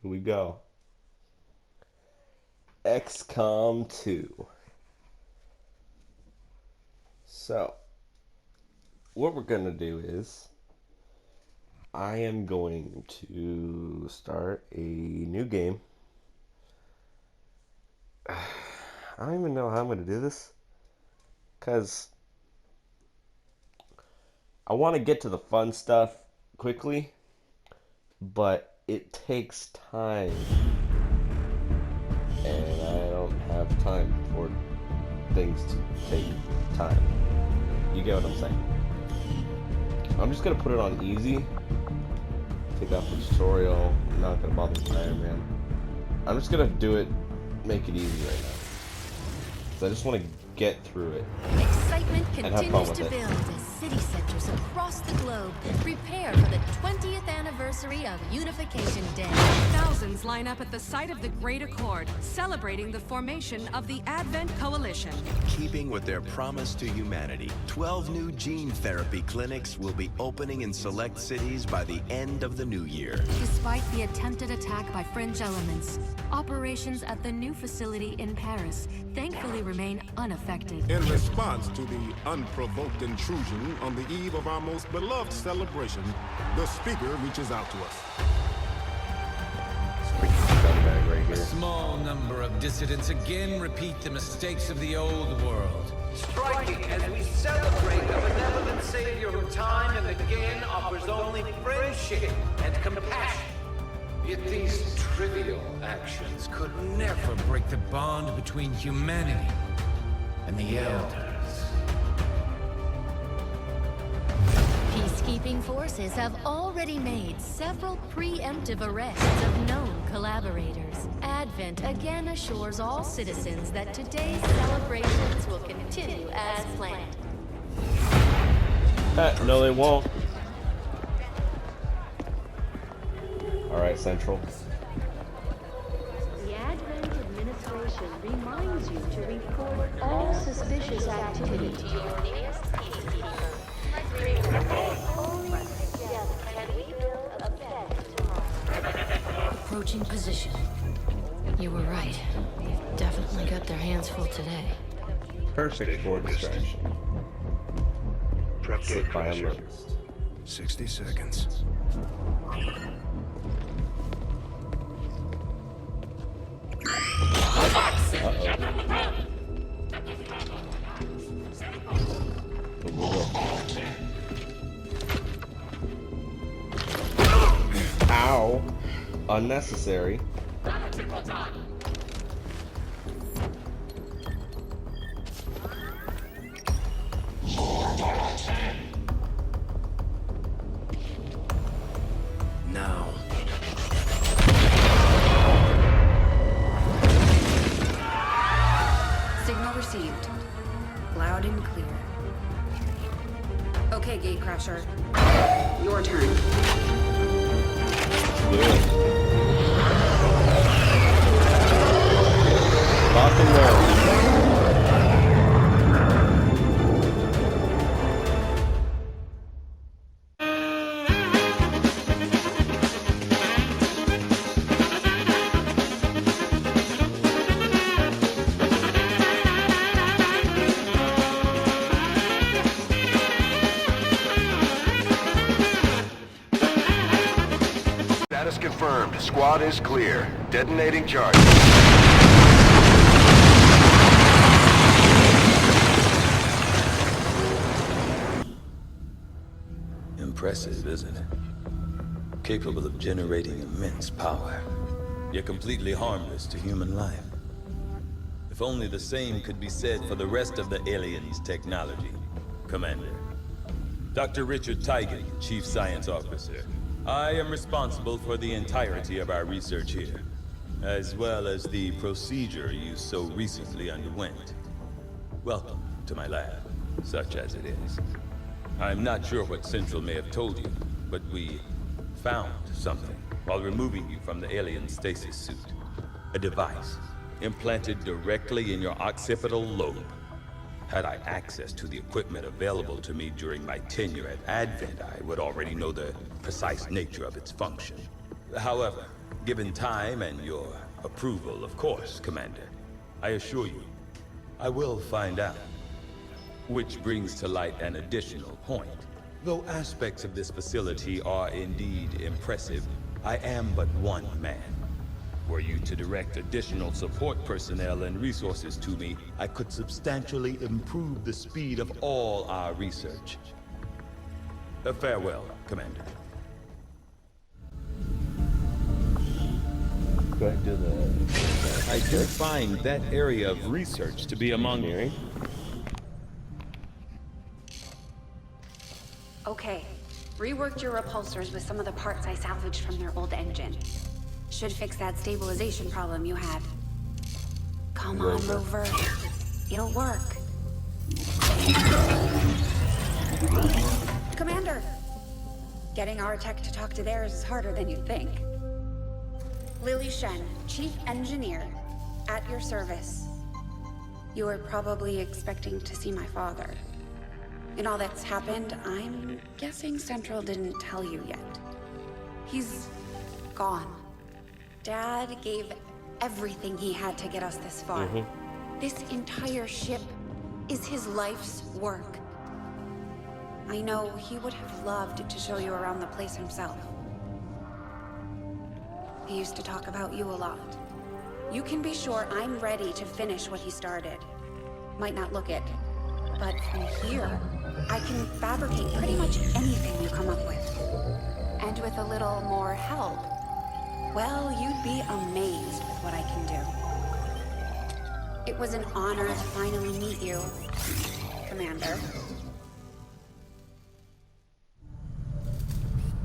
Here we go. XCOM 2. So, what we're going to do is, I am going to start a new game. I don't even know how I'm going to do this, because I want to get to the fun stuff quickly, but it takes time, and I don't have time for things to take time. You get what I'm saying? I'm just going to put it on easy, take off the tutorial. I'm not going to bother with Iron Man. I'm just going to do it, make it easy right now, because I just want to get through it. Excitement and have fun continues with to it. build as city centers across the globe prepare for the 20th anniversary of Unification Day. Thousands line up at the site of the Great Accord, celebrating the formation of the Advent Coalition. Keeping with their promise to humanity, 12 new gene therapy clinics will be opening in select cities by the end of the new year. Despite the attempted attack by fringe elements, operations at the new facility in Paris thankfully remain unaffected. In response to the unprovoked intrusion on the eve of our most beloved celebration, the speaker reaches out to us. Scumbag right A here. small number of dissidents again repeat the mistakes of the old world. Striking as we celebrate a benevolent savior who time and again offers only friendship and compassion. Yet these trivial actions could never break the bond between humanity and the Elders. Peacekeeping forces have already made several preemptive arrests of known collaborators. Advent again assures all citizens that today's celebrations will continue as planned. No, they won't. Alright, Central. The Advent administration reminds you to report all suspicious activity to your nearest peacekeeper. Only together can we build a better tomorrow. Approaching position. You were right. They've definitely got their hands full today. Perfect for distraction. Sit by amongst. 60 seconds. Ow. Unnecessary. Now. Signal received. Loud and clear. Okay, Gatecrasher. Your turn. Good. Lock and roll. Status confirmed. Squad is clear. Detonating charge. Impressive, isn't it? Capable of generating immense power, yet completely harmless to human life. If only the same could be said for the rest of the aliens' technology. Commander. Dr. Richard Tigan, Chief Science Officer. I am responsible for the entirety of our research here, as well as the procedure you so recently underwent. Welcome to my lab, such as it is. I'm not sure what Central may have told you, but we found something while removing you from the alien stasis suit. A device implanted directly in your occipital lobe. Had I access to the equipment available to me during my tenure at Advent, I would already know the precise nature of its function. However, Given time and your approval, of course, Commander. I assure you, I will find out. Which brings to light an additional point. Though aspects of this facility are indeed impressive, I am but one man. Were you to direct additional support personnel and resources to me, I could substantially improve the speed of all our research. Farewell, Commander. Go ahead and do the... I do find that area of research to be among... Okay. Reworked your repulsors with some of the parts I salvaged from their old engine. Should fix that stabilization problem you had. Come on, Rover. It'll work. Commander! Getting our tech to talk to theirs is harder than you'd think. Lily Shen, Chief Engineer, at your service. You were probably expecting to see my father. In all that's happened, I'm guessing Central didn't tell you yet. He's gone. Dad gave everything he had to get us this far. This entire ship is his life's work. I know he would have loved to show you around the place himself. He used to talk about you a lot. You can be sure I'm ready to finish what he started. Might not look it, but from here, I can fabricate pretty much anything you come up with. And with a little more help, well, you'd be amazed with what I can do. It was an honor to finally meet you, Commander.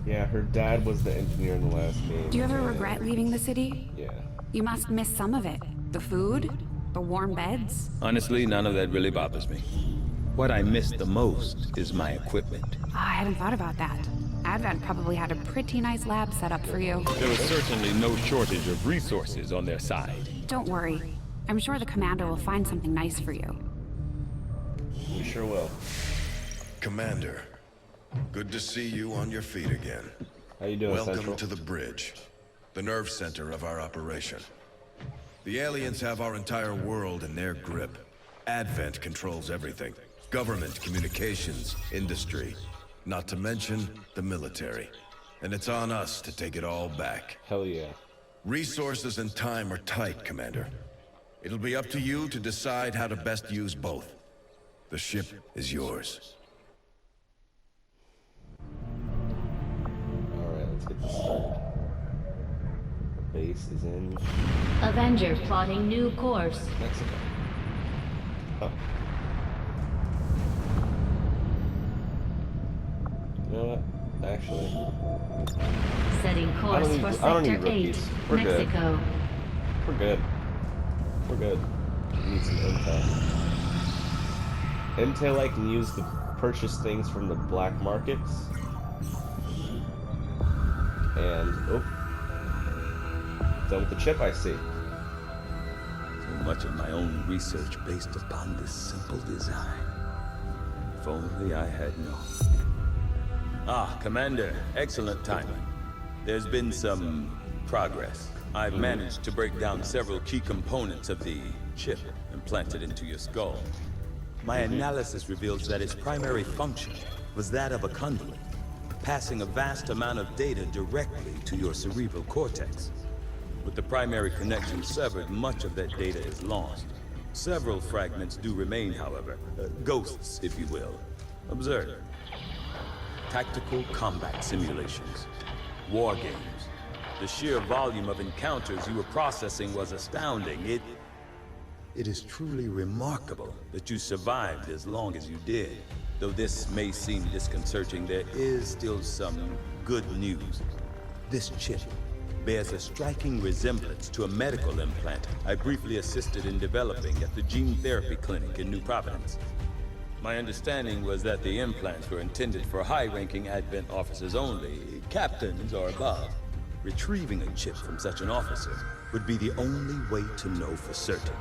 Yeah, her dad was the engineer in the last game. Do you ever regret leaving the city? Yeah. You must miss some of it. The food, the warm beds. Honestly, none of that really bothers me. What I miss the most is my equipment. I hadn't thought about that. Advent probably had a pretty nice lab set up for you. There was certainly no shortage of resources on their side. Don't worry. I'm sure the commander will find something nice for you. We sure will. Commander, good to see you on your feet again. How you doing, Welcome Central? to the bridge, the nerve center of our operation. The aliens have our entire world in their grip. Advent controls everything. Government, communications, industry. Not to mention the military. And it's on us to take it all back. Hell yeah. Resources and time are tight, Commander. It'll be up to you to decide how to best use both. The ship is yours. Alright, let's get this started. The base is in Avenger plotting new course. Mexico. Oh. You know what? Actually, Setting course for I don't need Sector 8, rookies. We're Mexico. good. We're good. We're good. We need some intel. Intel I can use to purchase things from the black markets. And, oh. Done with the chip, I see. So much of my own research based upon this simple design. If only I had known. Ah, Commander, excellent timing. There's been some progress. I've managed to break down several key components of the chip implanted into your skull. My analysis reveals that its primary function was that of a conduit, passing a vast amount of data directly to your cerebral cortex. With the primary connection severed, much of that data is lost. Several fragments do remain, however. Ghosts, if you will. Observe. Tactical combat simulations. War games. The sheer volume of encounters you were processing was astounding. It is truly remarkable that you survived as long as you did. Though this may seem disconcerting, there is still some good news. This chip bears a striking resemblance to a medical implant I briefly assisted in developing at the gene therapy clinic in New Providence. My understanding was that the implants were intended for high-ranking Advent officers only, captains or above. Retrieving a chip from such an officer would be the only way to know for certain.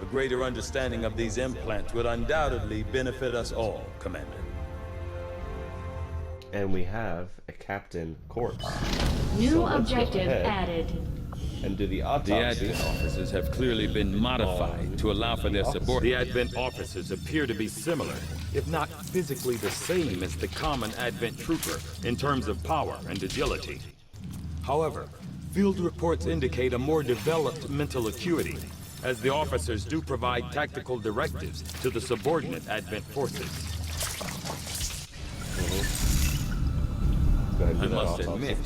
A greater understanding of these implants would undoubtedly benefit us all, Commander. And we have a Captain Corpse. New So let's go objective ahead added. and do the The autopsy. Advent officers have clearly been modified to allow for their support. The Advent officers appear to be similar, if not physically the same as the common Advent trooper in terms of power and agility. However, field reports indicate a more developed mental acuity, as the officers do provide tactical directives to the subordinate Advent forces. Go ahead and do I that must autopsy. admit,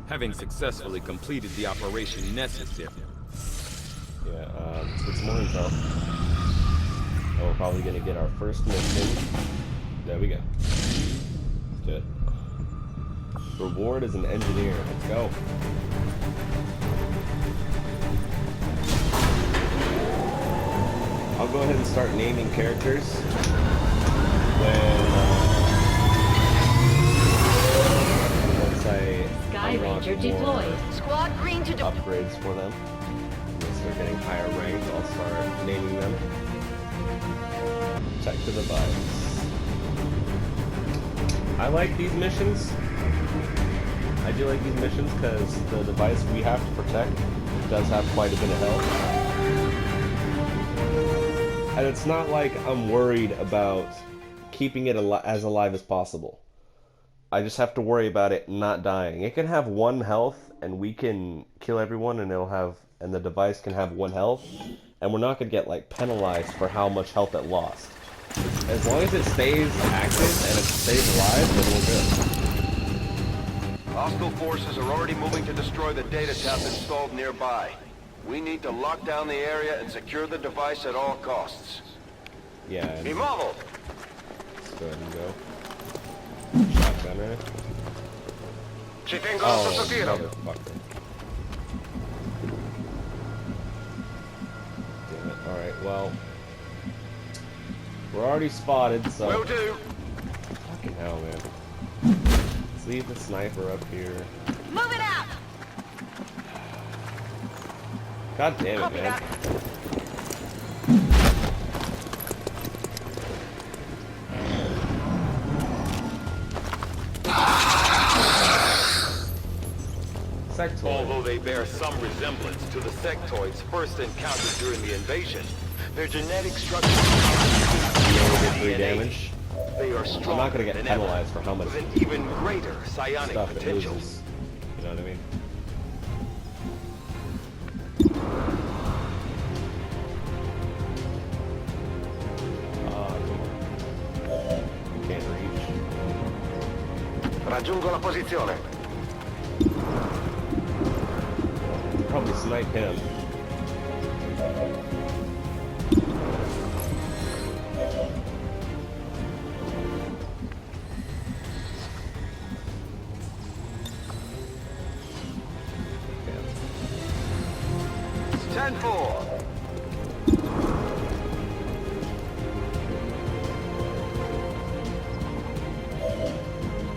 having successfully completed the operation necessary. Yeah, let's get some more info. Oh, we're probably gonna get our first mission. There we go. Let's do it. Reward as an engineer. Let's go. I'll go ahead and start naming characters when once I Sky unlock Ranger more deployed. Squad green to upgrades for them. Once they're getting higher ranked, I'll start naming them. Check the device. I like these missions. I do like these missions because the device we have to protect does have quite a bit of health. And it's not like I'm worried about keeping it as alive as possible. I just have to worry about it not dying. It can have 1 health and we can kill everyone and and the device can have 1 health, and we're not gonna get like penalized for how much health it lost. As long as it stays active and it stays alive, then we're good. Hostile forces are already moving to destroy the data tap installed nearby. We need to lock down the area and secure the device at all costs. Yeah. And Immobile! let's go ahead and go. Shotgunner. Oh, motherfucker. Damn it. Alright, well. We're already spotted, so... Will do! Fucking hell, man. Let's leave the sniper up here. move it out. God damn it, man. Sectoid. Although they bear some resemblance to the sectoids first encountered during the invasion, their genetic structure You only did 3 DNA. damage. They are I'm stronger not gonna get than penalized ever, for how much with an even greater psionic stuff it potential. loses. You know what I mean? Can't reach. Raggiungo la posizione. Probably snipe him. Ten 4.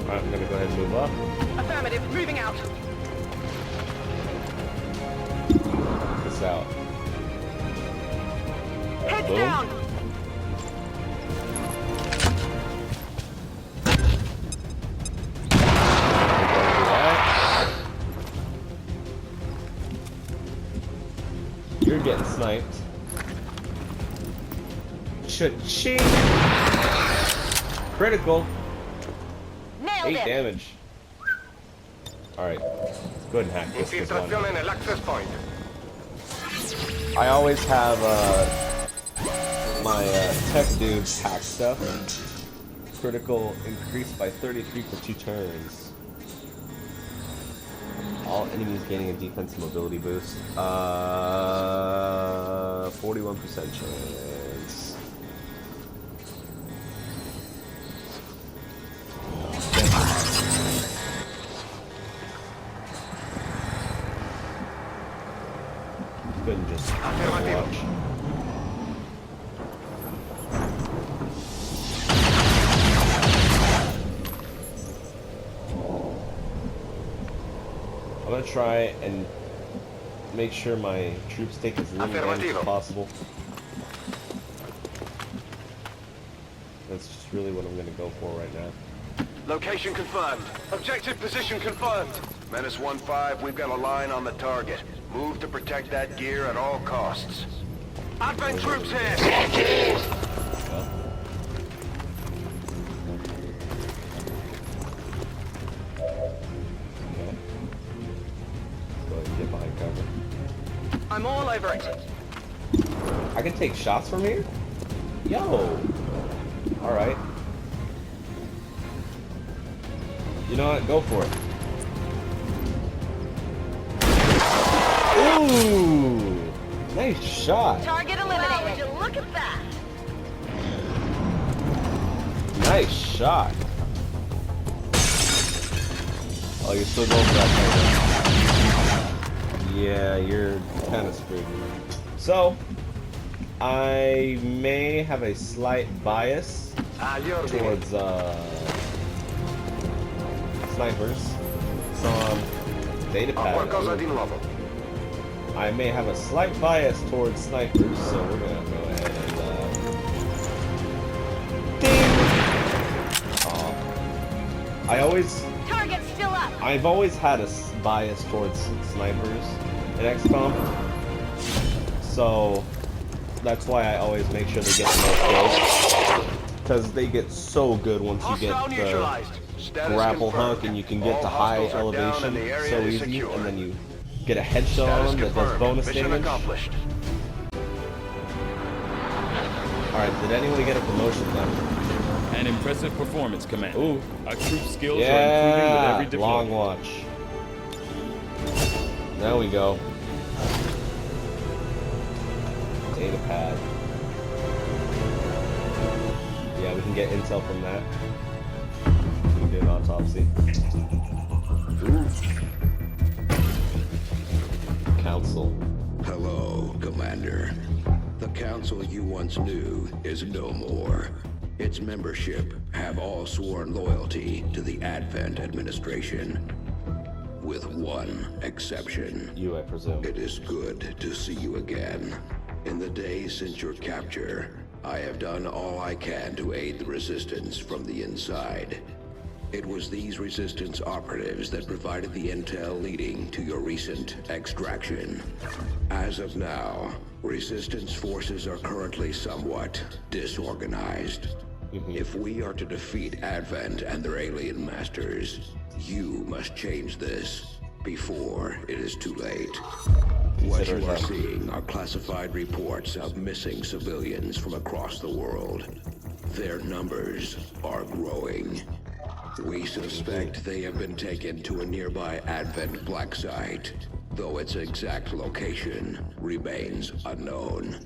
Alright, I'm gonna go ahead and move up. Affirmative, moving out. Check this out. Heads Boom. down. You're getting sniped. Cha-ching! Critical. Nailed 8 it. damage. Alright. Go ahead and hack this one. Infiltrazione nell'access point. I always have my tech dudes hack stuff. Critical increased by 33 for 2 turns. All enemies gaining a defense mobility boost. 41% chance. Couldn't just watch. I'm gonna try and make sure my troops take as little damage as possible. That's just really what I'm gonna go for right now. Location confirmed. Objective position confirmed. Menace 1-5, we've got a line on the target. Move to protect that gear at all costs. Advent troops here! Go ahead and get behind cover. I'm all over it. I can take shots from here? Yo! Alright. You know what? Go for it. Ooh! Nice shot. Target eliminated. Would you look at that? Nice shot. Oh, you're still going for that target. Yeah, you're kind of screwed. So, I may have a slight bias towards snipers. So, data pad. I may have a slight bias towards snipers, so we're gonna go ahead and ding! Target's still up. I've always had a bias towards snipers in XCOM, so that's why I always make sure they get the most kills, because they get so good once you get the grapple hook and you can get to high elevation so easy, and then you get a headshot on them that does bonus damage. Alright, did anyone get a promotion then? An impressive performance, Commander. Ooh. Our troop skills are improving with every deployment. Long watch. There we go. Data pad. Yeah, we can get intel from that. We can do an autopsy. Ooh. Council. Hello, Commander. The Council you once knew is no more. Its membership have all sworn loyalty to the Advent administration. With one exception. You, I presume. It is good to see you again. In the days since your capture, I have done all I can to aid the Resistance from the inside. It was these Resistance operatives that provided the intel leading to your recent extraction. As of now, Resistance forces are currently somewhat disorganized. If we are to defeat Advent and their alien masters, you must change this before it is too late. What you are seeing are classified reports of missing civilians from across the world. Their numbers are growing. We suspect they have been taken to a nearby Advent black site, though its exact location remains unknown.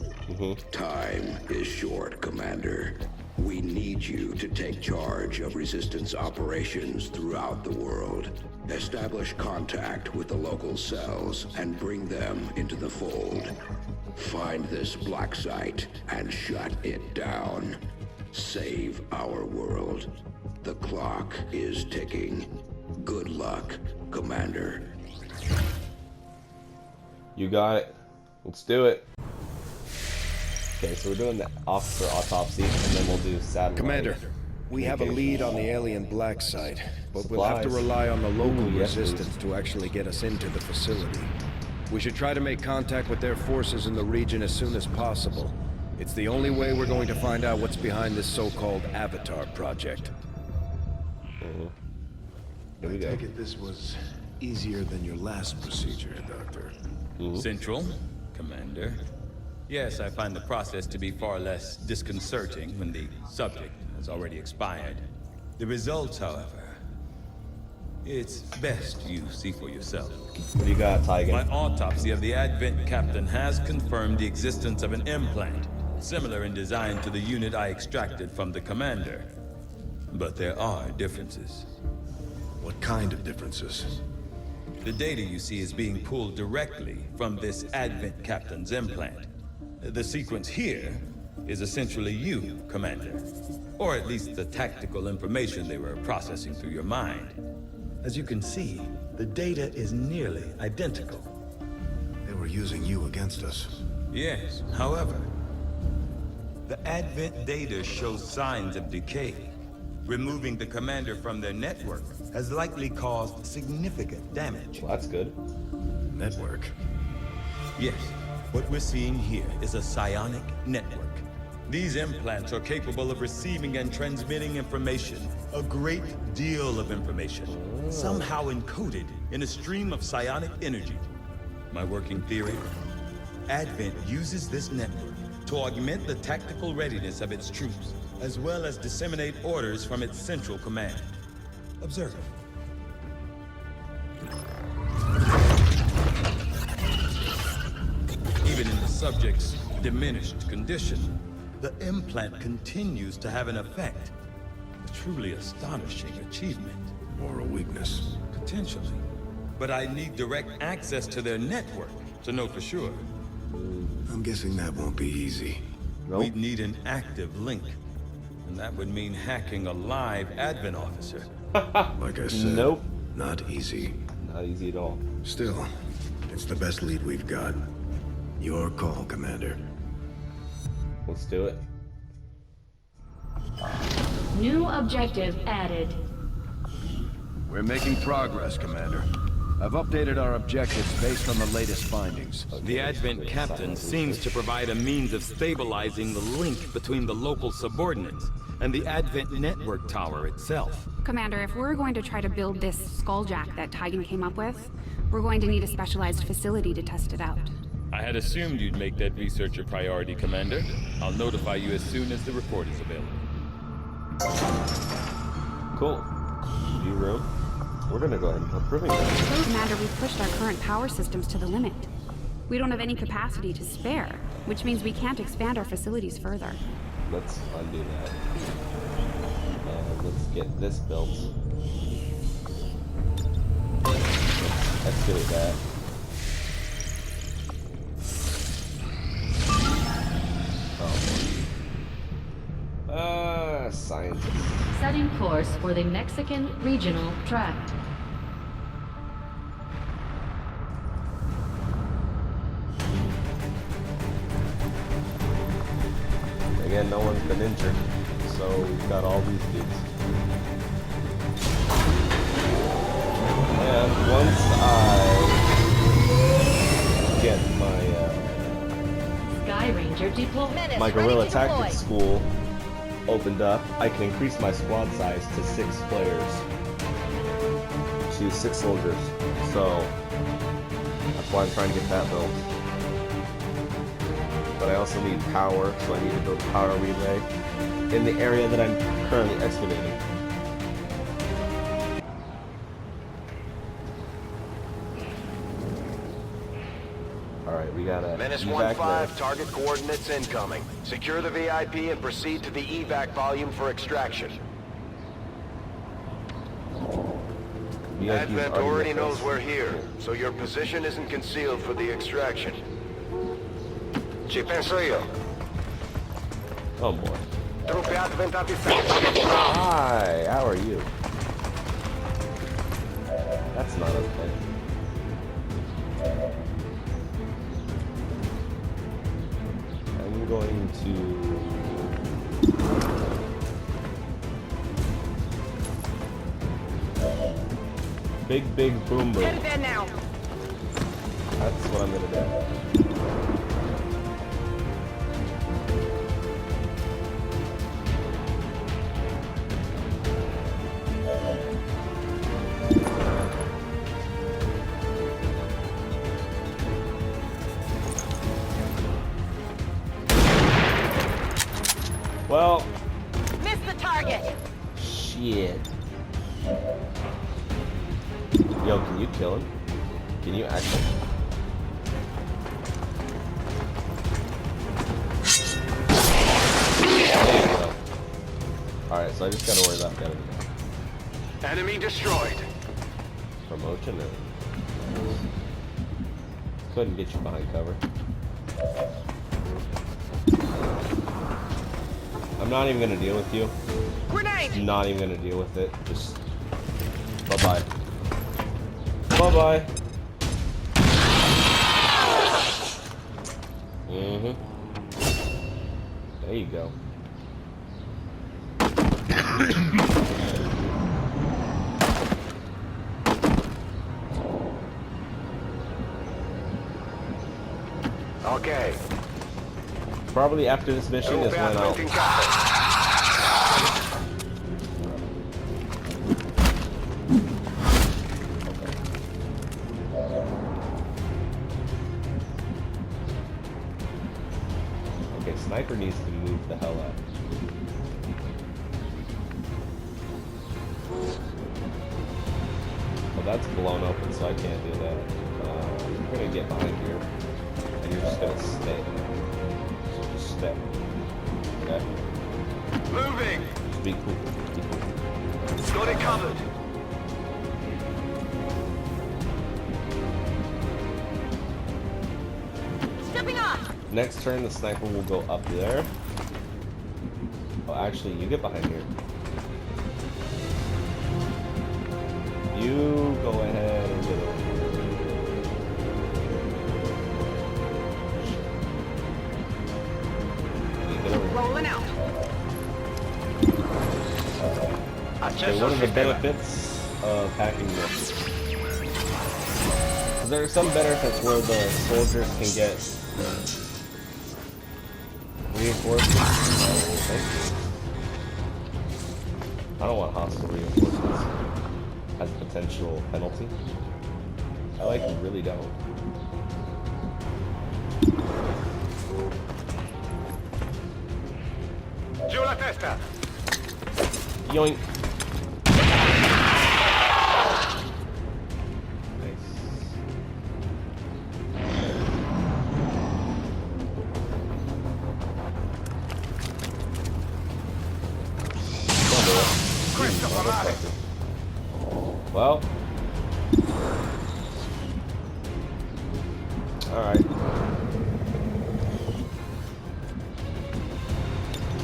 Time is short, Commander. We need you to take charge of Resistance operations throughout the world. Establish contact with the local cells and bring them into the fold. Find this black site and shut it down. Save our world. The clock is ticking. Good luck, Commander. You got it. Let's do it. Okay, so we're doing the officer autopsy, and then we'll do satellite. Commander, we have a lead on the alien black site, but we'll have to rely on the local resistance to actually get us into the facility. We should try to make contact with their forces in the region as soon as possible. It's the only way we're going to find out what's behind this so-called Avatar project. Here we go. I take it this was easier than your last procedure, Doctor. Central, Commander. Yes, I find the process to be far less disconcerting when the subject has already expired. The results, however, it's best you see for yourself. What do you got, Tiger? My autopsy of the Advent captain has confirmed the existence of an implant, similar in design to the unit I extracted from the commander. But there are differences. What kind of differences? The data you see is being pulled directly from this Advent captain's implant. The sequence here is essentially you, Commander. Or at least the tactical information they were processing through your mind. As you can see, the data is nearly identical. They were using you against us. Yes, however, the Advent data shows signs of decay. Removing the commander from their network has likely caused significant damage. Well, that's good. Network? Yes, what we're seeing here is a psionic network. These implants are capable of receiving and transmitting information, a great deal of information, somehow encoded in a stream of psionic energy. My working theory? Advent uses this network to augment the tactical readiness of its troops, as well as disseminate orders from its central command. Observe. Even in the subject's diminished condition, the implant continues to have an effect. A truly astonishing achievement. Or a weakness. Potentially. But I need direct access to their network to know for sure. I'm guessing that won't be easy. Nope. We'd need an active link. And that would mean hacking a live Advent officer. Like I said, nope. Not easy. Not easy at all. Still, it's the best lead we've got. Your call, Commander. Let's do it. New objective added. We're making progress, Commander. I've updated our objectives based on the latest findings. The Advent captain seems to provide a means of stabilizing the link between the local subordinates and the Advent network tower itself. Commander, if we're going to try to build this skulljack that Tigan came up with, we're going to need a specialized facility to test it out. I had assumed you'd make that research a priority, Commander. I'll notify you as soon as the report is available. Cool. View room. We're gonna go ahead and put proving ground. Commander, we've pushed our current power systems to the limit. We don't have any capacity to spare, which means we can't expand our facilities further. Let's undo that. And let's get this built. Let's excavate that. Scientist. Setting course for the Mexican Regional Tract. Again, no one's been injured, so we've got all these dudes. And once I get Sky Ranger deployed. my guerrilla tactics school opened up, I can increase my squad size to 6 players. To 6 soldiers. So that's why I'm trying to get that built. But I also need power, so I need to build a power relay in the area that I'm currently excavating. Alright, we got a Menace evac 1-5, target coordinates incoming. Secure the VIP and proceed to the evac volume for extraction. Advent already knows we're here, so your position isn't concealed for the extraction. Ci penso io. Oh boy. Truppe Advent Hi, how are you? That's not okay. I'm going to... Big boom boom. Get there now. That's what I'm gonna do. Well, Miss the target. shit. Yo, can you kill him? Can you actually? There you go. Alright, so I just gotta worry about the enemy. Enemy destroyed. Promotion or... Couldn't get you behind cover. I'm not even gonna deal with you. Grenade. Not even gonna deal with it. Just... Bye-bye. Bye-bye. Mm-hmm. There you go. Okay. Probably after this mission is when I'll... Okay, Sniper needs to move the hell out. Well, that's blown open, so I can't do that. You're gonna get behind here, and you're just gonna stay. So just stay. Okay? Moving! Just be cool. Be cool. Got it covered. Stepping off! Next turn, the sniper will go up there. Oh, actually, you get behind here. You go ahead and get over here. You get over here. Rolling out. Okay, what are the benefits of hacking this? There are some benefits where the soldiers can get reinforcements. Oh, thank you. I don't want hostile reinforcements as a potential penalty. I really don't. Giù la testa! Yoink. Well, alright.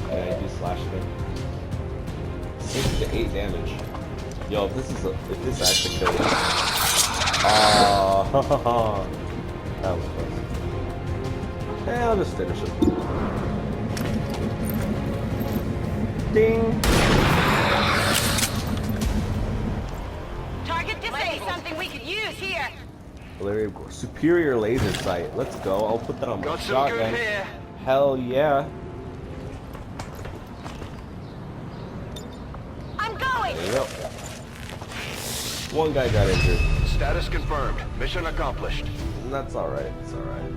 Yeah, I do slash thing. 6 to 8 damage. Yo, if this actually kills me. That was close. Yeah, I'll just finish it. Ding! Something we could use here. Superior laser sight. Let's go. I'll put that on my Got some shotgun. good here. Hell yeah. I'm going. There you go. One guy got injured. Status confirmed. Mission accomplished. And that's alright. It's alright.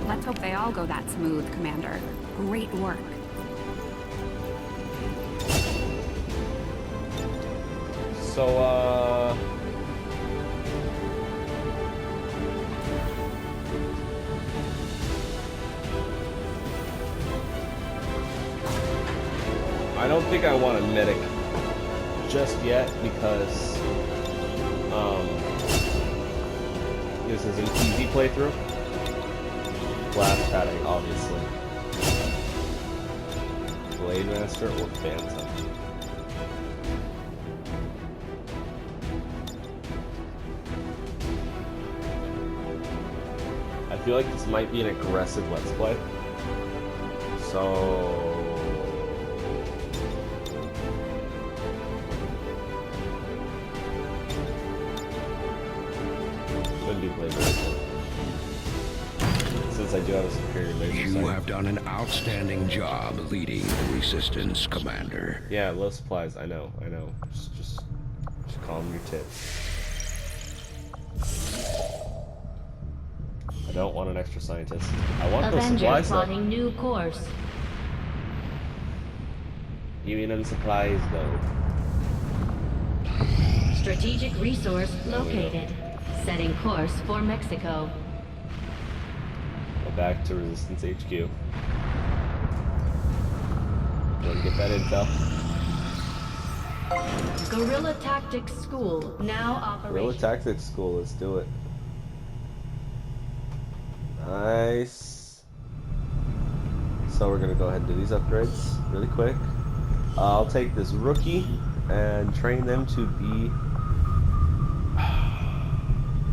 Let's hope they all go that smooth, Commander. Great work. So, I don't think I want a medic just yet because, this is an easy playthrough. Blast padding, obviously. Blade Master or Phantom. I feel like this might be an aggressive Let's Play. So... Gonna do Blade Master. Since I do have a superior laser sight. You have done an outstanding job leading the Resistance, Commander. Yeah, low supplies. I know. Just calm your tits. I don't want an extra scientist. I want those Avenger supplies. plotting new course. Give me them supplies, though. Strategic resource located. Setting course for Mexico. Back to Resistance HQ. Go and get that intel. Guerrilla Tactics School now operating. Guerrilla Tactics School, let's do it. Nice. So we're gonna go ahead and do these upgrades really quick. I'll take this rookie and train them to be...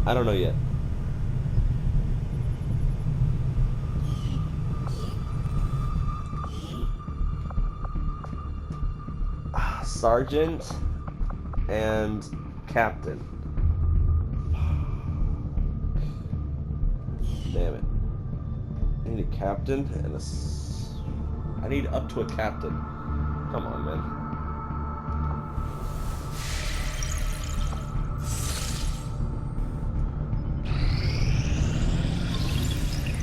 I don't know yet. sergeant and captain. Damn it. I need a captain and I need up to a captain. Come on, man.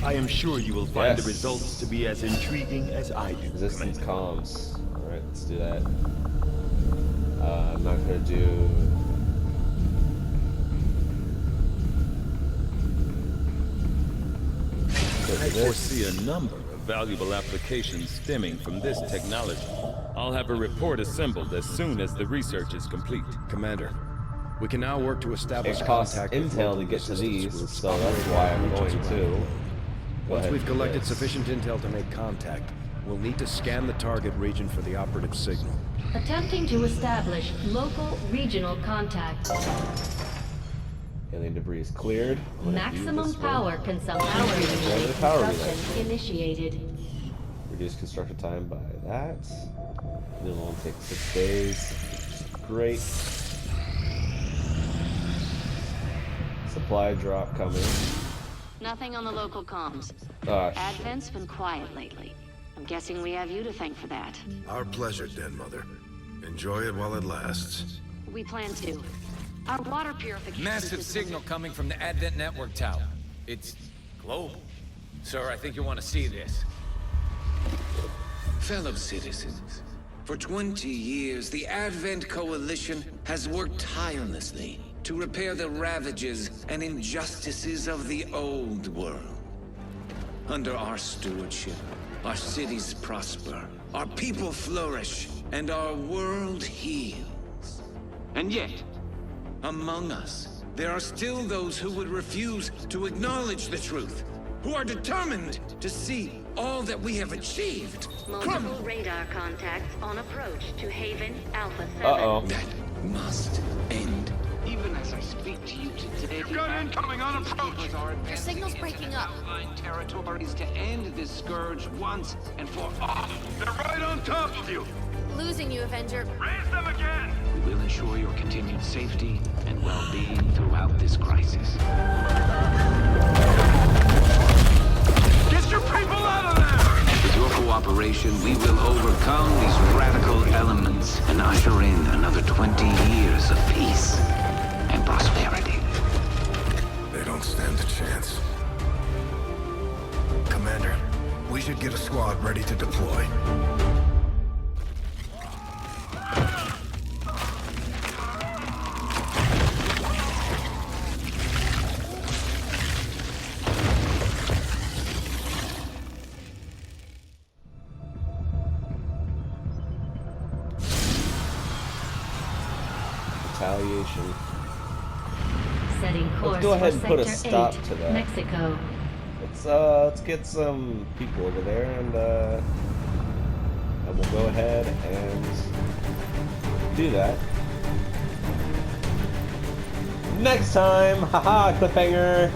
I am sure you will find the Yes. results to be as intriguing as I do. Resistance comms. Alright, let's do that. I'm not gonna do... I foresee a number of valuable applications stemming from this technology. I'll have a report assembled as soon as the research is complete. Commander, we can now work to establish It costs contact with intel local to get to resistance these, groups so that's why I'm operating going regions to. around. Go Once ahead we've and do collected this. sufficient intel to make contact, we'll need to scan the target region for the operative signal. Attempting to establish local regional contact. Alien debris is cleared. I'm gonna view Maximum this one. power consumption. Where's the power Construction initiated. Reduce construction time by that. It'll only take 6 days. Great. Supply drop coming. Nothing on the local comms. Ah, Advent's been quiet lately. I'm guessing we have you to thank for that. Our pleasure, Den Mother. Enjoy it while it lasts. We plan to. Our water purification Massive system- signal coming from the Advent network tower. It's global. Sir, I think you want to see this. Fellow citizens, for 20 years, the Advent Coalition has worked tirelessly to repair the ravages and injustices of the old world. Under our stewardship, our cities prosper, our people flourish, and our world heals. And yet, among us, there are still those who would refuse to acknowledge the truth, who are determined to see all that we have achieved Multiple radar contacts on approach to Haven Alpha 7. Uh-oh. That must end. Even as I speak to you today, You've got incoming on approach. Your signal's breaking up. Territories to end this scourge once and for all. They're right on top of you. Losing you, Avenger. Raise them again. We will ensure your continued safety and well-being throughout this crisis. Get your people out of there! With your cooperation, we will overcome these radical elements and usher in another 20 years of peace and prosperity. They don't stand a chance. Commander, we should get a squad ready to deploy. Retaliation. Setting course Let's go ahead and for put a Sector stop 8, to that. Mexico. Let's get some people over there and we'll go ahead and do that. Next time! Haha, cliffhanger!